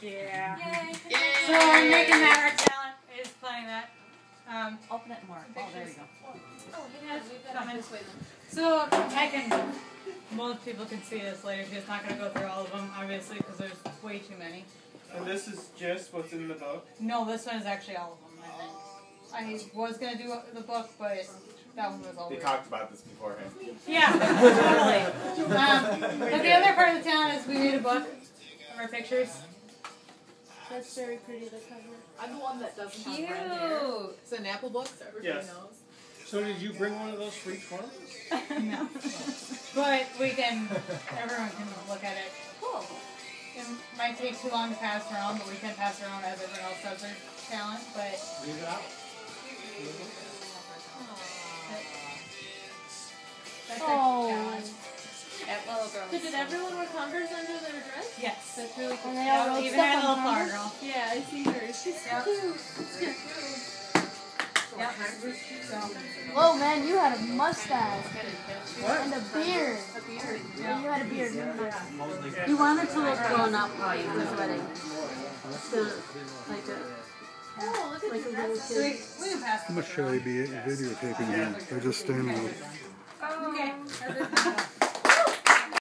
Yeah. Yay. So I'm making that our talent is playing that. Open it more. Oh, there we go. Oh, Yes, we've got it this way then. so I can, most people can see this later. She's not going to go through all of them, obviously, because there's way too many. And this is just what's in the book? No, this one is actually all of them, I think. I was going to do the book, but that one was all They weird. talked about this beforehand. Yeah, totally. But the other part of the town is we made a book of our pictures. That's very pretty, the cover. I'm the one that doesn't have Cute. red hair. It's an apple book, so everybody Yes. knows. So did you bring one of those for each one of us? No. But we can, everyone can look at it. Cool. It might take too long to pass around, but we can pass around as everyone else does their talent. But Leave it out. that's Oh. their talent. That little girl. So did everyone wear Converse under their dress? Yes. That's really cool. And they all Yeah, wrote even stuff our little on flower Converse? girl. Yeah, I see her. She's Yep. cute. Yep. So, Whoa, man, you had a mustache. What? And a beard. A beard. Yeah, you had a beard. Never mind. You wanted to look grown up while you were wedding. So, like a, Oh, look at like a your little dress. so kid. we can pass. How much should I be videotaping here? They're just standing there. Okay.